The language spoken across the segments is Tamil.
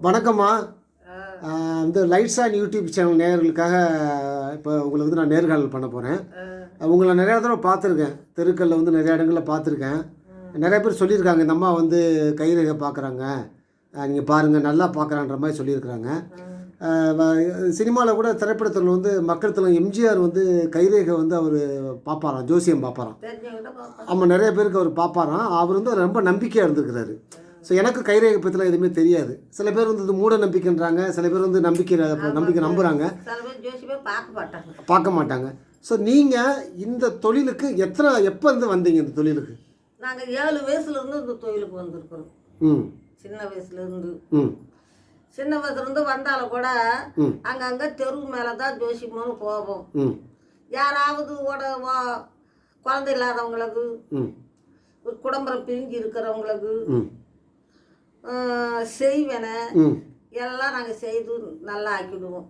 வணக்கம்மா. வந்து லைட்ஸ் ஆன் யூடியூப் சேனல் நேயர்களுக்காக இப்போ உங்களை வந்து நான் நேர்காணல் பண்ண போகிறேன். உங்களை நிறையா தடவை பார்த்துருக்கேன், தெருக்களில் வந்து நிறையா இடங்களில் பார்த்துருக்கேன். நிறைய பேர் சொல்லியிருக்காங்க, இந்த அம்மா வந்து கைரேகை பார்க்குறாங்க, நீங்கள் பாருங்கள் நல்லா பார்க்குறான்ற மாதிரி சொல்லியிருக்கிறாங்க. சினிமாவில் கூட திரைப்படத்தில் வந்து மக்கள் தலைவர் எம்ஜிஆர் வந்து கைரேகை வந்து அவர் பார்ப்பாராம், ஜோசியம் பார்ப்பாராம். ஆமாம், நிறைய பேருக்கு அவர் பார்ப்பாராம். அவர் வந்து ரொம்ப நம்பிக்கையாக இருந்திருக்கிறாரு. ஸோ எனக்கு கைரேகை பற்றிலாம் எதுவுமே தெரியாது. சில பேர் வந்து இது மூட நம்பிக்கைன்றாங்க, சில பேர் வந்து நம்பிக்கை நம்புகிறாங்க, பார்க்க மாட்டாங்க. ஸோ நீங்கள் இந்த தொழிலுக்கு எப்போ இருந்து வந்தீங்க? இந்த தொழிலுக்கு நாங்கள் 7 வயசுலேருந்து இந்த தொழிலுக்கு வந்திருக்கிறோம். சின்ன வயசுலேருந்து சின்ன வயசுலேருந்து வந்தாலும் கூட அங்கங்கே தெரு மேலே தான் ஜோசியம்னு போவோம். யாராவது குழந்தை இல்லாதவங்களுக்கு, குடும்பம் பிரிஞ்சு இருக்கிறவங்களுக்கு செய்வேன எல்லாம் நாங்கள் செய்து நல்லா ஆக்கிவிடுவோம்.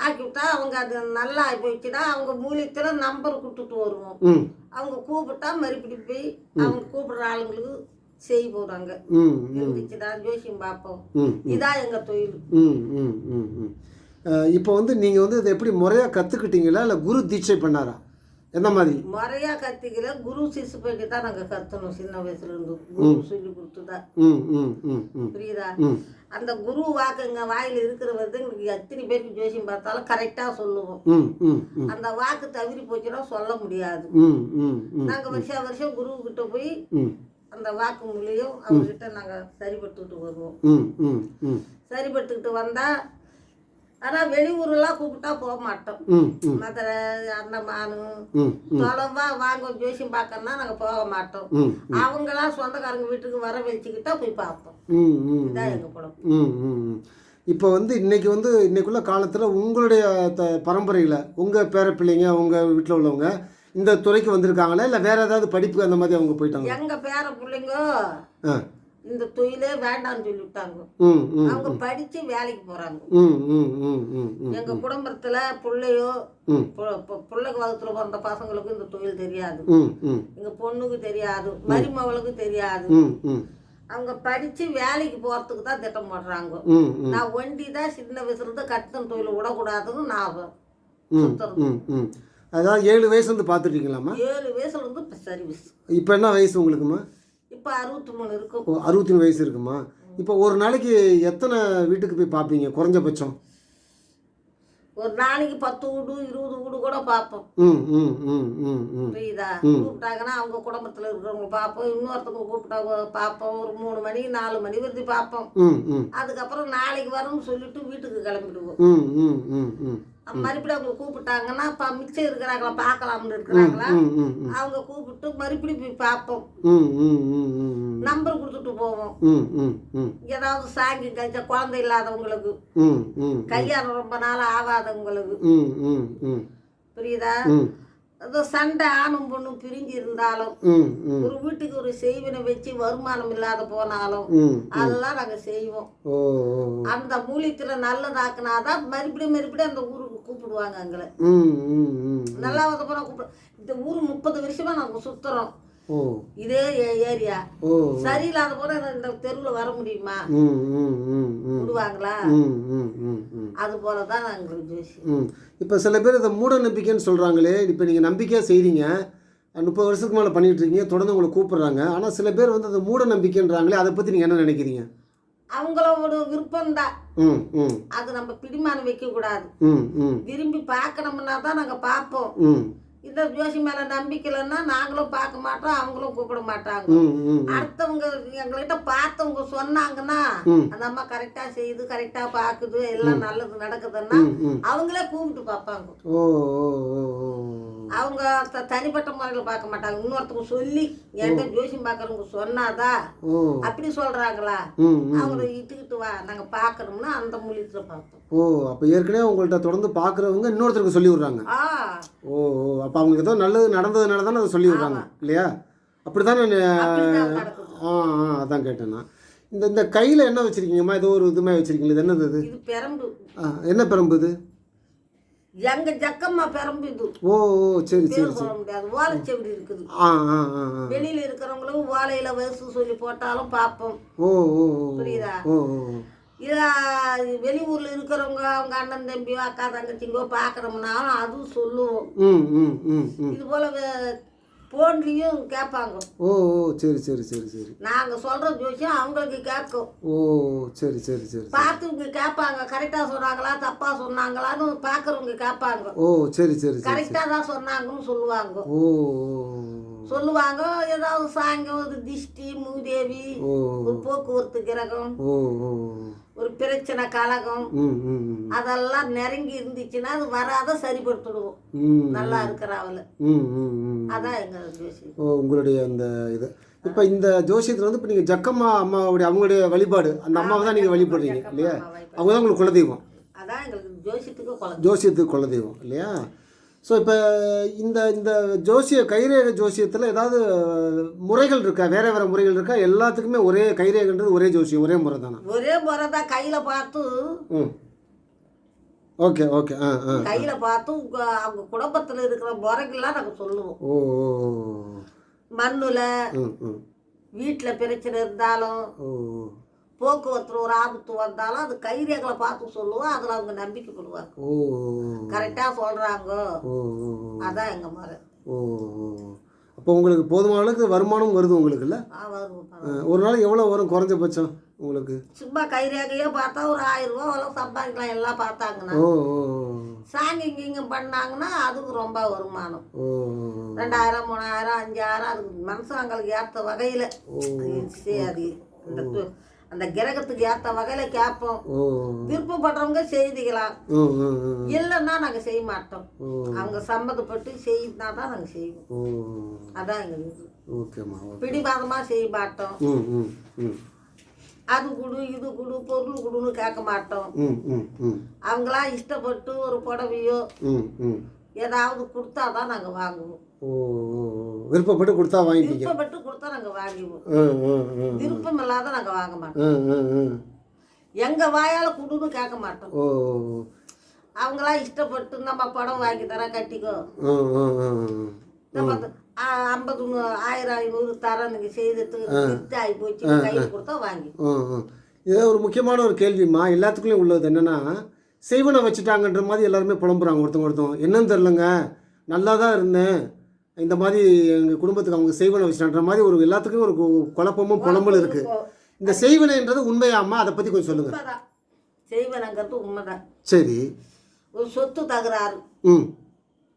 ஆக்கிவிட்டா அவங்க அது நல்லா ஆகி போயிடுச்சுன்னா அவங்க மூலியத்தில் நம்பர் கொடுத்துட்டு வருவோம். அவங்க கூப்பிட்டா மறுபடி போய் அவங்க கூப்பிடுற ஆளுங்களுக்கு செய்ய போகிறாங்க. இருந்துச்சுன்னா ஜோசியம் பார்ப்போம். இதான் எங்கள் தொழில். இப்போ வந்து நீங்கள் வந்து இதை எப்படி முறையாக கற்றுக்கிட்டீங்களா இல்லை குரு தீட்சை பண்ணாரா? எந்த மாதிரி முறையாக கற்றுக்கல, குரு சிசு போய்க்கு தான் நாங்கள் கற்றுனோம். சின்ன வயசுலேருந்து குரு சொல்லி கொடுத்து தான். புரியுதா? அந்த குரு வாக்கு எங்கள் வாயில் இருக்கிற வந்து எங்களுக்கு எத்தனை பேருக்கு ஜோசியம் பார்த்தாலும் கரெக்டாக சொல்லுவோம். அந்த வாக்கு தவறி போச்சுன்னா சொல்ல முடியாது. நாங்கள் வருஷம் குருக்கிட்ட போய் அந்த வாக்கு மூலியம் அவர்கிட்ட நாங்கள் சரிபட்டுக்கிட்டு வருவோம். சரிபட்டுக்கிட்டு வந்தால் ஆனால் வெளியூர்லாம் கூப்பிட்டா போக மாட்டோம். மதுரை, அந்தமானு, தொலைவா வாங்க ஜோசியம் பார்க்கணும்னா நாங்கள் போக மாட்டோம். அவங்களாம் சொந்தக்காரங்க வீட்டுக்கு வர வச்சுக்கிட்டா போய் பார்ப்போம். இதுதான் எங்கள் படம். இப்போ வந்து இன்னைக்குள்ள காலத்தில் உங்களுடைய பரம்பரையில் உங்கள் பேர பிள்ளைங்க உங்கள் வீட்டில் உள்ளவங்க இந்த துறைக்கு வந்திருக்காங்களா இல்லை வேற ஏதாவது படிப்பு அந்த மாதிரி அவங்க போயிட்டாங்க? எங்கள் பேர பிள்ளைங்க இந்த தொழிலே வேண்டாம்னு சொல்லிவிட்டாங்க. அவங்க படிச்சு வேலைக்கு போறாங்க. எங்க குடும்பத்துல பிள்ளையோ பிள்ளைக்கு வகுத்துல பிறந்த பசங்களுக்கு இந்த தொழில் தெரியாது, எங்க பொண்ணுக்கு தெரியாது, மருமகளுக்கு தெரியாது. அவங்க படிச்சு வேலைக்கு போறதுக்கு தான் திட்டம் போடுறாங்க. நான் ஒண்டி தான் சின்ன வயசுல இருந்து கட்டண தொழில் விடக்கூடாதுன்னு நான் சுத்துறது. அதாவது 7 வயசுலேருந்து பார்த்துட்டீங்களாம்மா? 7 வயசுல இருந்து சர்வீஸ். இப்போ என்ன வயசு உங்களுக்குமா? இப்போ 63 இருக்கும். 63 வயசு இருக்குமா? இப்போ ஒரு நாளைக்கு எத்தனை வீட்டுக்கு போய் பார்ப்பீங்க குறைஞ்சபட்சம்? ஒரு நாளைக்கு 10 வீடு 20 வீடு கூட பார்ப்போம். புரியுதா? கூப்பிட்டாங்கன்னா அவங்க குடும்பத்தில் இருக்கிறவங்க பார்ப்போம். இன்னொருத்தவங்க கூப்பிட்டாங்க பார்ப்போம். ஒரு 3 மணி 4 மணி வரைக்கும் பார்ப்போம். அதுக்கப்புறம் நாளைக்கு வரும்னு சொல்லிட்டு வீட்டுக்கு கிளம்பிடுவோம். மறுபடியும் அவங்க கூப்பிட்டாங்கன்னா மிச்சம் இருக்கிறாங்களா பார்க்கலாம்னு இருக்கிறாங்களா அவங்க கூப்பிட்டு மறுபடியும் போய் பார்ப்போம். நம்பர் கொடுத்துட்டு போவோம். ஏதாவது சாங்கி கழிச்சா குழந்தை இல்லாதவங்களுக்கு, கல்யாணம் ரொம்ப நாள் ஆகாதவங்களுக்கு, புரியுதா? அது சண்டை ஆணும் பொண்ணும் பிரிஞ்சு இருந்தாலும், ஒரு வீட்டுக்கு ஒரு செய்வினை வச்சு வருமானம் இல்லாத போனாலும் அதெல்லாம் நாங்க செய்வோம். அந்த மூலியத்துல நல்லதாக்குனாதான் மறுபடியும் அந்த ஊருக்கு கூப்பிடுவாங்க. எங்களை நல்லா போனா கூப்பிடு. இந்த ஊர் 30 வருஷமா நாங்க சுத்துறோம். இதே ஏரியா சரியில்லாத போல இந்த தெருவில் வர முடியுமா? விடுவாங்களா? அது போலதான் எங்களுக்கு ஜோசியம். இப்போ சில பேர் இதை மூட நம்பிக்கைன்னு சொல்கிறாங்களே, இப்போ நீங்கள் நம்பிக்கையாக செய்கிறீங்க, 30 வருஷத்துக்கு மேலே பண்ணிகிட்டு இருக்கீங்க, தொடர்ந்து உங்களை கூப்பிட்றாங்க. ஆனால் சில பேர் வந்து அந்த மூட நம்பிக்கைன்றாங்களே, அதை பற்றி நீங்கள் என்ன நினைக்கிறீங்க? அவங்களோட விருப்பம் தான் அது. நம்ம பிடிமானம் வைக்க கூடாது. விரும்பி பார்க்கணும்னா தான் நாங்கள் பார்ப்போம். இந்த ஜோசி மேல நம்பிக்கைன்னா நாங்களும் பார்க்க மாட்டோம், அவங்களும் கூப்பிட மாட்டாங்க. அடுத்தவங்க எங்ககிட்ட பார்த்தவங்க சொன்னாங்கன்னா அந்த அம்மா கரெக்டா செய்யுது, கரெக்டா பாக்குது, எல்லாம் நல்லது நடக்குதுன்னா அவங்களே கூப்பிட்டு பார்ப்பாங்க. அவங்க தனிப்பட்ட முறையில் பார்க்க மாட்டாங்க. இன்னொருத்தவங்க சொல்லி என்கிட்ட ஜோசியம் பார்க்கறவங்க சொன்னாதா அப்படி சொல்றாங்களா, அவங்கள இட்டுக்கிட்டு வா நாங்க பாக்கணும்னா அந்த மூலியத்துல பார்ப்போம். அப்ப ஏற்கனவே உங்கள்கிட்ட தொடர்ந்து பாக்குறவங்க இன்னொருத்தருக்கு சொல்லி விடுறாங்க. அப்ப அவங்களுக்கு ஏதோ நல்லது நடந்ததுனால தானே அதை சொல்லி விடுறாங்க இல்லையா? அப்படித்தானே? அதான் கேட்டேன்னா. இந்த கையில என்ன வச்சிருக்கீங்கம்மா? ஏதோ ஒரு இதுமே வச்சிருக்கீங்க. இது என்னது? இது பெரம்பு. என்ன பெரம்பு இது? எங்க ஜக்கம்மா பெரம்பு இது. சரி சரி சொல்ல முடியாது. ஓலைச்செவடி இருக்குது. வெளியில இருக்கிறவங்களும் ஓலையில வயசு சொல்லி போட்டாலும் பார்ப்போம். புரியுதா? வெளியூரில் இருக்கிறவங்க அவங்க அண்ணன் தம்பியோ அக்கா தங்கச்சிங்கோ பார்க்குறோம்னாலும் அதுவும் சொல்லுவோம். ம் ம் ம் ம் இது போல் ஃபோன்லேயும் கேட்பாங்க. ஓ ஓ சரி சரி சரி சரி. நாங்கள் சொல்கிற ஜோசியம் அவங்களுக்கு கேட்கும். ஓ சரி சரி சரி. பார்த்து இவங்க கேட்பாங்க, கரெக்டாக சொன்னாங்களா தப்பாக சொன்னாங்களான்னு பார்க்குறவங்க கேட்பாங்க. ஓ சரி சரி. கரெக்டாக தான் சொன்னாங்கன்னு சொல்லுவாங்க. ஓ சொல்லுவாங்க. ஏதாவது சாயங்கம் ஒரு திஷ்டி மூதேவி, ஒரு போக்குவரத்து கிரகம், ஒரு பிரச்சனை கலகம், அதெல்லாம் நெருங்கி இருந்துச்சுன்னா அது வராத சரிப்படுத்திடுவோம். நல்லா இருக்கிற அவளை. அதான் எங்க ஜோசியம். உங்களுடைய அந்த இது இப்போ இந்த ஜோசியத்தில் வந்து இப்போ நீங்கள் ஜக்கம்மா அம்மாவுடைய அவங்களுடைய வழிபாடு, அந்த அம்மாவை தான் நீங்கள் வழிபடுறீங்க இல்லையா? அவங்க தான் உங்களுக்கு குலதெய்வம். அதான் எங்களுக்கு ஜோசியத்துக்கு ஜோசியத்துக்கு குலதெய்வம் இல்லையா? ஸோ இப்போ இந்த இந்த ஜோசிய கைரேகை ஜோசியத்தில் ஏதாவது முறைகள் இருக்கா? வேறு வேறு முறைகள் இருக்கா? எல்லாத்துக்குமே ஒரே கைரேகைன்றது ஒரே ஜோசியம், ஒரே முறை தானே? ஒரே முறை தான். கையில் பார்த்து ஓகே ஓகே கையில் பார்த்து அவங்க குடும்பத்தில் இருக்கிற முறைகள்லாம் நாங்கள் சொல்லுவோம். ஓ மண்ணில் வீட்டில் பிரச்சனை இருந்தாலும் போக்குவரத்து ஒரு ஆபத்து வந்தாலும் அது கைரேகளை பார்த்து சொல்லுவோம். அதில் அவங்க நம்பிக்கைப்படுவாங்க. கரெக்டாக சொல்கிறாங்க. அதான் எங்கள் முறை. அப்போ உங்களுக்கு போதுமான அளவுக்கு வருமானம் வருது உங்களுக்கு இல்லை? வரும். ஒரு நாளைக்கு எவ்வளோ வரும் குறைஞ்சபட்சம் உங்களுக்கு? சும்மா கைரேகையே பார்த்தா ஒரு 1000 ரூபா அவ்வளோ சம்பாதிக்கலாம். எல்லாம் பார்த்தாங்கன்னா சாங்கி இங்கே பண்ணாங்கன்னா அதுக்கு ரொம்ப வருமானம். 2000 3000 5000 அதுக்கு மனுஷங்களுக்கு ஏற்ற வகையில் அது அந்த கிரகத்துக்கு ஏற்ற வகையில் கேட்போம். விருப்பப்படுறவங்க செய்திக்கலாம், இல்லைன்னா நாங்கள் செய்ய மாட்டோம். அவங்க சம்மந்தப்பட்டு செய்யினா தான் நாங்கள் செய்வோம். அதான் எங்களுக்கு. பிடிவாதமாக செய்ய மாட்டோம். அது கொடு இது கொடு பொருள் கொடுன்னு கேட்க மாட்டோம். அவங்களா இஷ்டப்பட்டு ஒரு புடவையோ ஏதாவது கொடுத்தா தான் நாங்கள் வாங்குவோம். விருப்பப்பட்டு கொடுத்தா வாங்கிப்பீங்க? விருப்பப்பட்டு கொடுத்தா நாங்கள் வாங்கிடுவோம். விருப்பம் இல்லாத நாங்கள் வாங்க மாட்டோம். எங்கள் வாயால் கொடுன்னு கேட்க மாட்டோம். அவங்களா இஷ்டப்பட்டு நம்ம படம் வாங்கி தர கட்டிக்கோ, நம்ம 50 1000 500 தரம் நீங்கள் செய்துட்டு ஆகி போச்சு கையில் கொடுத்தா வாங்கி. இது ஒரு முக்கியமான ஒரு கேள்விம்மா, எல்லாத்துக்குள்ளேயும் உள்ளது என்னென்னா, செய்வனை வச்சுட்டாங்கன்ற மாதிரி எல்லாருமே புலம்புறாங்க. ஒருத்தவங்க என்னன்னு தெரிலங்க, நல்லா தான் இருந்தேன், இந்த மாதிரி எங்கள் குடும்பத்துக்கு அவங்க செய்வனை வச்சுட்டான்ற மாதிரி ஒரு எல்லாத்துக்கும் ஒரு குழப்பமும் புலம்பலும் இருக்குது. இந்த செய்வனைன்றது உண்மையாம்மா? அதை பற்றி கொஞ்சம் சொல்லுங்கள். செய்வனைங்கிறது உண்மைதான். சரி. ஒரு சொத்து தகராறு,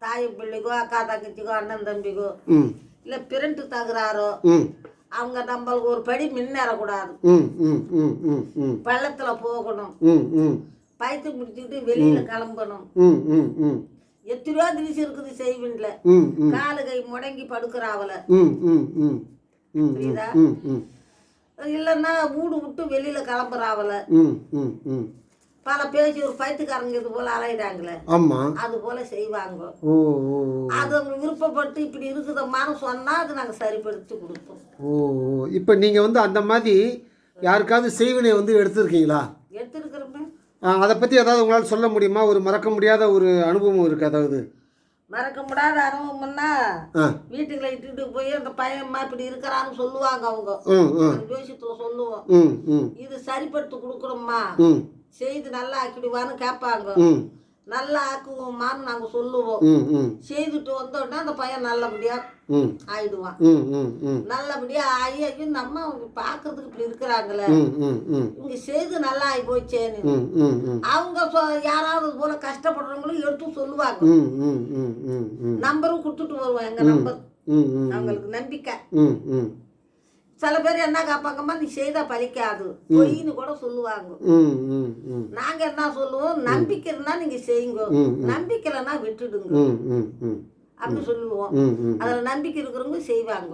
தாய் பிள்ளைக்கோ அக்கா தங்கச்சிக்கோ அண்ணன் தம்பிக்கோ இல்லை பிறண்டு தகராறோ, அவங்க நம்மளுக்கு ஒரு படி முன்னேறக்கூடாது, பள்ளத்தில் போகணும், பைத்து முடிச்சுக்கிட்டு வெளியில் கிளம்பணும். எத்தனையோ திரிசு இருக்குது செய்வன்ல, காலு கை முடங்கி படுக்கிறாவல, புரியுதா? இல்லைன்னா வீடு விட்டு வெளியில் கிளம்புறாவல, பல பேசி ஒரு பைத்துக்காரங்க இது போல அலையிடாங்களே, அது போல செய்வாங்க. அது அவங்க விருப்பப்பட்டு இப்படி இருக்குதம்மான்னு சொன்னா அது நாங்கள் சரிப்படுத்தி கொடுப்போம். இப்போ நீங்கள் வந்து அந்த மாதிரி யாருக்காவது செய்வினை வந்து எடுத்துருக்கீங்களா? எடுத்துருக்கிறோமே. அதை பற்றி ஏதாவது உங்களால் சொல்ல முடியுமா? ஒரு மறக்க முடியாத ஒரு அனுபவம் இருக்குது? அதாவது மறக்க முடியாத அனுபவம்னா, வீட்டுக்குள்ள இட்டுட்டு போய் அந்த பையன்மா இப்படி இருக்கிறான்னு சொல்லுவாங்க. அவங்க ஜோசியத்துல சொல்லுவோம், இது சரிப்படுத்தி கொடுக்குறோம்மா, செய்து நல்லா ஆக்கிடுவான்னு கேட்பாங்க. நல்லா ஆக்குவோம்மான்னு நாங்கள் சொல்லுவோம். செய்துட்டு வந்தோடனே அந்த பையன் நல்லபடியா ஆயிடுவான். நல்லபடியா ஆகி நம்ம பார்க்கறதுக்கு இப்படி இருக்கிறாங்களே, இங்க செய்து நல்லா ஆகி போச்சேன்னு அவங்க யாராவது போல கஷ்டப்படுறவங்களும் எடுத்து சொல்லுவாங்க. நம்பரும் கொடுத்துட்டு வருவோம், எங்க நம்பர். அவங்களுக்கு நம்பிக்கை. சில பேர் என்ன கேட்பாங்கம்மா, நீ செய்தா பலிக்காது பொய்ன்னு கூட சொல்லுவாங்க. நாங்க என்ன சொல்லுவோம், நம்பிக்கை இருந்தா நீங்க செய்யுங்க, நம்பிக்கை இல்லைன்னா விட்டுடுங்க அப்படி சொல்லுவோம். அதுல நம்பிக்கை இருக்கிறவங்க செய்வாங்க,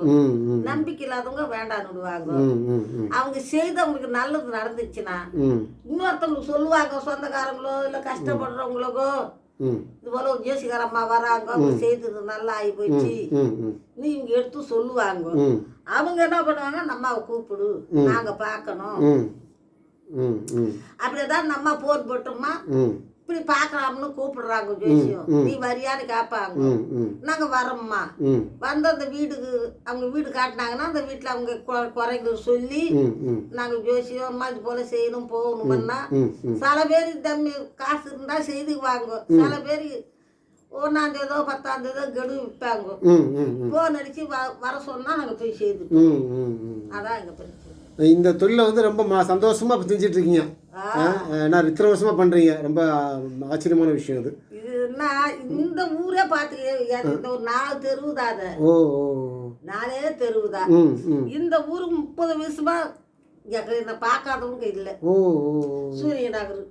நம்பிக்கை இல்லாதவங்க வேண்டான்னு விடுவாங்க. அவங்க செய்து அவங்களுக்கு நல்லது நடந்துச்சுன்னா இன்னொருத்தவங்களுக்கு சொல்லுவாங்க, சொந்தக்காரங்களோ இல்ல கஷ்டப்படுறவங்களுக்கோ, இது போல ஒரு ஜோசிகாரம்மா வராங்க, அவங்க செய்தது நல்லா ஆகி போச்சு நீ இவங்க எடுத்து சொல்லுவாங்க. அவங்க என்ன பண்ணுவாங்க, நம்மாவை கூப்பிடு, நாங்க பார்க்கணும். அப்படிதான் நம்ம போர் போட்டோமா இப்படி பார்க்கலாம்னு கூப்பிடுறாங்க ஜோசியம். நீ வரியான்னு கேட்பாங்க. நாங்கள் வரோம்மா. வந்து அந்த வீட்டுக்கு அவங்க வீடு காட்டினாங்கன்னா அந்த வீட்டில் அவங்க குறைகள் சொல்லி நாங்கள் ஜோசியம்மா இது போல செய்யணும் போகணும்னா சில பேர் தம்பி காசு இருந்தால் செய்துக்குவாங்க. சில பேர் 1ஆம் தேதியோ 10ஆம் தேதியோ கெடு விற்பாங்க. ஃபோன் அடித்து வர சொன்னால் நாங்கள் போய் செய்துப்போம். அதான் எங்கள் பிரச்சனை. இந்த தொழிலை வந்து ரொம்ப சந்தோஷமாக செஞ்சுட்டு இருக்கீங்க. நான் இத்தனை வருஷமா பண்ணுறீங்க. ரொம்ப ஆச்சரியமான விஷயம் அது. இதுன்னா இந்த ஊரே பார்த்துக்க இந்த ஒரு 4 தெருவுதான். ஓ 4 தெருவுதான். இந்த ஊருக்கு 30 வருஷமா பார்க்காதவங்க இல்லை. ஓ சூரிய நகர்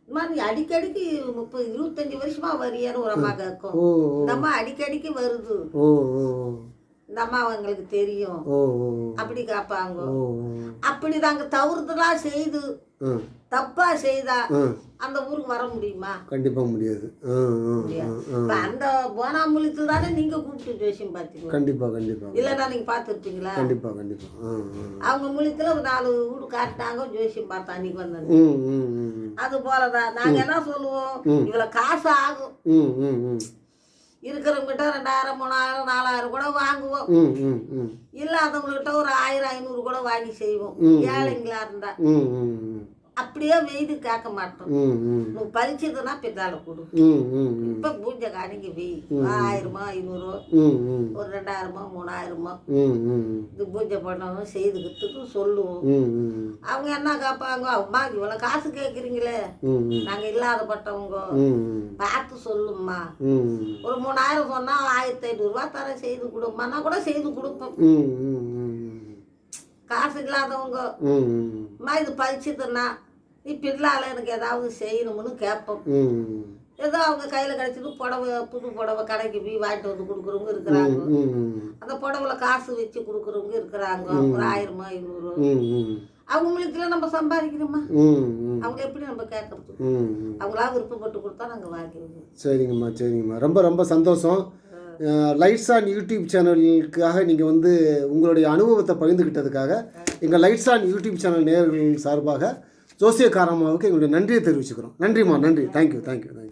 இந்த மாதிரி அடிக்கடிக்கு 25 வருஷமா வரியான்னு ஒரு அம்மா கேட்கும். இந்த அம்மா அடிக்கடிக்கு வருது. இந்த அம்மா அவங்களுக்கு தெரியும். அப்படி கேட்பாங்க. அப்படி நாங்க தவறுதலா செய்து தப்பா செய்தா அந்த ஊருக்கு வர முடியுமா? கண்டிப்பா முடியாது. அந்த போனாமுலித்து தானே நீங்க கூப்பிட்டு ஜோசியம் பார்த்தீங்க. கண்டிப்பா கண்டிப்பா. இல்லைன்னா நீங்க பார்த்துருப்பீங்களா? கண்டிப்பா கண்டிப்பா. அவங்க முலித்துல ஒரு 4 வீடு காட்டினாங்க. ஜோசியம் பார்த்தா அன்னைக்கு வந்தது. அது போலதான் நாங்க என்ன சொல்லுவோம், இவ்வளவு காசு ஆகும். இருக்கிறவங்கிட்ட 2000 3000 4000 கூட வாங்குவோம். இல்லாதவங்ககிட்ட ஒரு 1000 500 கூட வாங்கி செய்வோம். ஏழைங்களா இருந்தா அப்படியே வெய்து கேட்க மாட்டோம். நீ பறிச்சதுன்னா பின்னால கொடு. இப்ப பூஜை காணிக்கு வெய் 1000 500 ஒரு 2000 3000 இது பூஜை பண்ணணும் செய்துக்கிறதுக்கு சொல்லுவோம். அவங்க என்ன கேட்பாங்க, அம்மா இவ்வளவு காசு கேட்குறீங்களே நாங்க இல்லாதப்பட்டவங்க பார்த்து சொல்லும்மா. ஒரு 3000 சொன்னா 1500 ரூபா தர செய்து கொடுமான்னா கூட செய்து கொடுப்போம். காசு இல்லாதவங்க அம்மா இது பறிச்சதுன்னா நீ பிள்ளால எனக்கு ஏதாவது செய்யணும்னு கேட்போம். ஏதோ அவங்க கையில் கிடைச்சது புடவை புது புடவை கடைக்கு போய் வாங்கிட்டு வந்து கொடுக்குறவங்க இருக்கிறாங்க. அந்த புடவைல காசு வச்சு கொடுக்குறவங்க இருக்கிறாங்க. ஒரு 1000 500 அவங்க மூலியத்துல நம்ம சம்பாதிக்கிறோமா? அவங்க எப்படி நம்ம கேட்கறது? அவங்களா விருப்பப்பட்டு கொடுத்தா நாங்கள் வாங்கிடுவோம். சரிங்கம்மா சரிங்கம்மா. ரொம்ப ரொம்ப சந்தோஷம். லைட்ஸ் ஆன் யூடியூப் சேனலுக்காக நீங்கள் வந்து உங்களுடைய அனுபவத்தை பகிர்ந்துக்கிட்டதுக்காக எங்கள் லைட்ஸ் ஆன் யூடியூப் சேனல் நேயர்கள் சார்பாக ஜோசியக்காரம்மாவுக்கு எங்களுடைய நன்றியை தெரிவிச்சுக்கிறோம். நன்றிம்மா, நன்றி. Thank you thank you thank you.